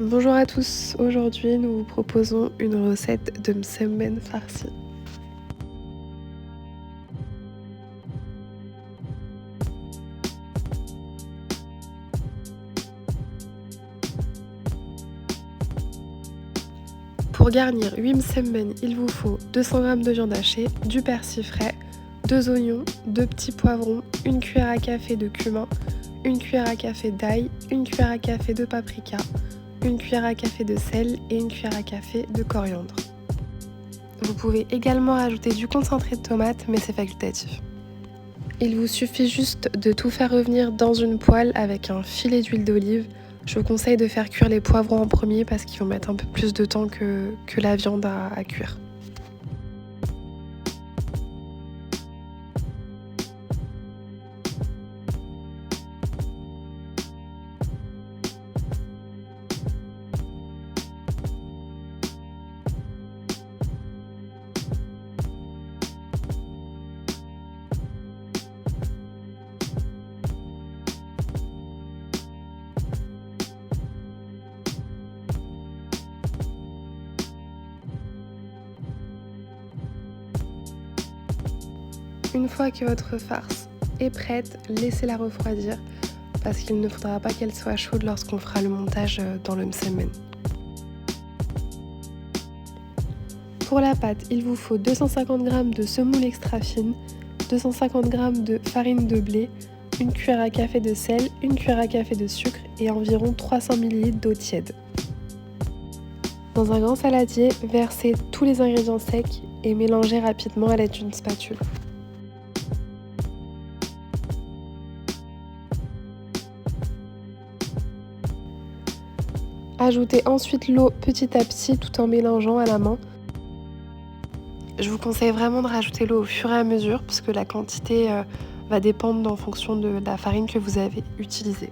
Bonjour à tous, aujourd'hui nous vous proposons une recette de msemen farci. Pour garnir 8 msemen, il vous faut 200 g de viande hachée, du persil frais, 2 oignons, 2 petits poivrons, 1 cuillère à café de cumin, 1 cuillère à café d'ail, 1 cuillère à café de paprika, 1 cuillère à café de sel et 1 cuillère à café de coriandre. Vous pouvez également ajouter du concentré de tomate, mais c'est facultatif. Il vous suffit juste de tout faire revenir dans une poêle avec un filet d'huile d'olive. Je vous conseille de faire cuire les poivrons en premier parce qu'ils vont mettre un peu plus de temps que la viande à cuire. Une fois que votre farce est prête, laissez-la refroidir parce qu'il ne faudra pas qu'elle soit chaude lorsqu'on fera le montage dans le msemen. Pour la pâte, il vous faut 250 g de semoule extra fine, 250 g de farine de blé, 1 cuillère à café de sel, 1 cuillère à café de sucre et environ 300 ml d'eau tiède. Dans un grand saladier, versez tous les ingrédients secs et mélangez rapidement à l'aide d'une spatule. Ajoutez ensuite l'eau petit à petit tout en mélangeant à la main. Je vous conseille vraiment de rajouter l'eau au fur et à mesure puisque la quantité va dépendre en fonction de la farine que vous avez utilisée.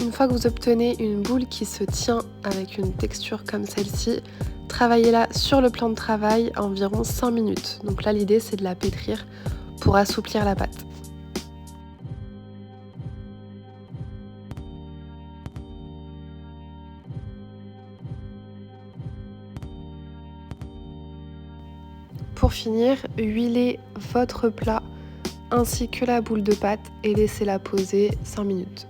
Une fois que vous obtenez une boule qui se tient avec une texture comme celle-ci, travaillez-la sur le plan de travail environ 5 minutes. Donc là, l'idée, c'est de la pétrir pour assouplir la pâte. Pour finir, huilez votre plat ainsi que la boule de pâte et laissez-la poser 5 minutes.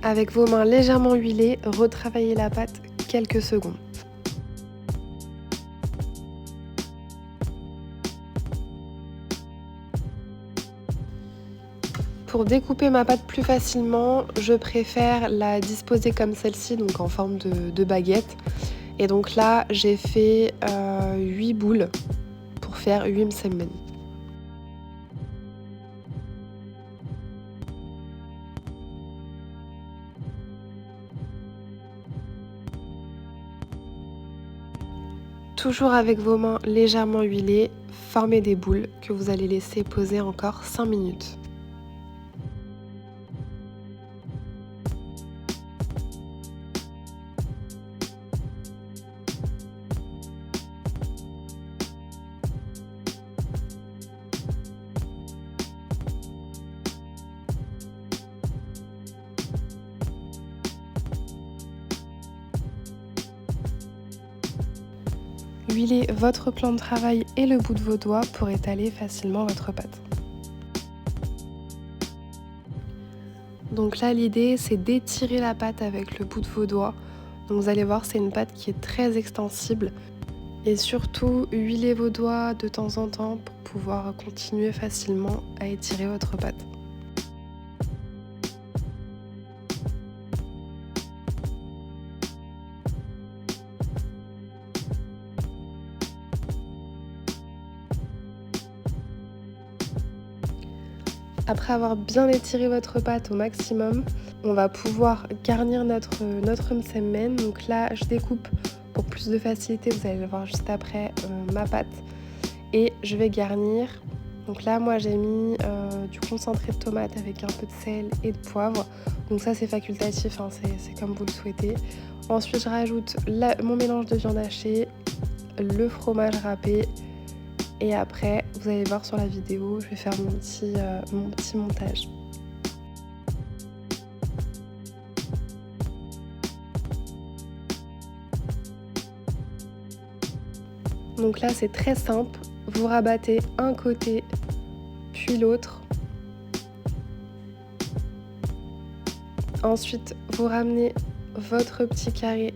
Avec vos mains légèrement huilées, retravaillez la pâte quelques secondes. Pour découper ma pâte plus facilement, je préfère la disposer comme celle-ci, donc en forme de baguette. Et donc là, j'ai fait 8 boules pour faire 8 msemen. Toujours avec vos mains légèrement huilées, formez des boules que vous allez laisser poser encore 5 minutes. huilez votre plan de travail et le bout de vos doigts pour étaler facilement votre pâte. Donc là, l'idée, c'est d'étirer la pâte avec le bout de vos doigts. Donc vous allez voir, c'est une pâte qui est très extensible. Et surtout, huilez vos doigts de temps en temps pour pouvoir continuer facilement à étirer votre pâte. Après avoir bien étiré votre pâte au maximum, on va pouvoir garnir notre msemen. Donc là, je découpe pour plus de facilité, vous allez le voir juste après, ma pâte. Et je vais garnir. Donc là, moi, j'ai mis du concentré de tomate avec un peu de sel et de poivre. Donc ça, c'est facultatif, hein, c'est comme vous le souhaitez. Ensuite, je rajoute mon mélange de viande hachée, le fromage râpé. Et après, vous allez voir sur la vidéo, je vais faire mon petit montage. Donc là, c'est très simple. Vous rabattez un côté, puis l'autre. Ensuite, vous ramenez votre petit carré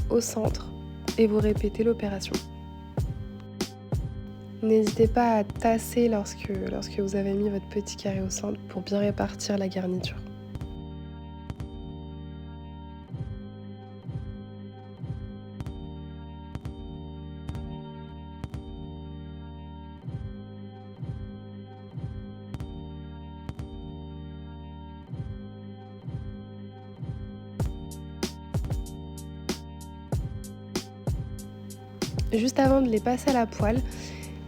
au centre et vous répétez l'opération. N'hésitez pas à tasser lorsque vous avez mis votre petit carré au centre pour bien répartir la garniture. Juste avant de les passer à la poêle,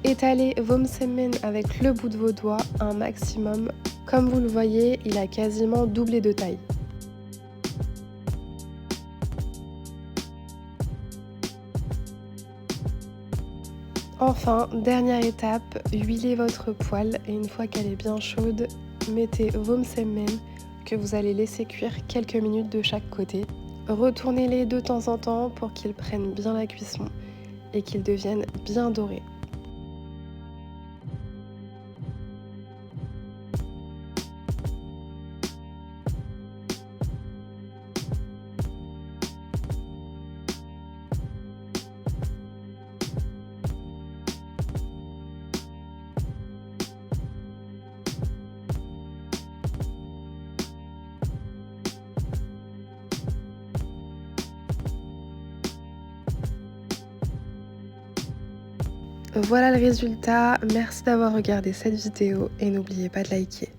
étalez vos msemen avec le bout de vos doigts un maximum. Comme vous le voyez, il a quasiment doublé de taille. Enfin, dernière étape, huilez votre poêle et une fois qu'elle est bien chaude, mettez vos msemen que vous allez laisser cuire quelques minutes de chaque côté. Retournez-les de temps en temps pour qu'ils prennent bien la cuisson et qu'ils deviennent bien dorés. Voilà le résultat, merci d'avoir regardé cette vidéo et n'oubliez pas de liker.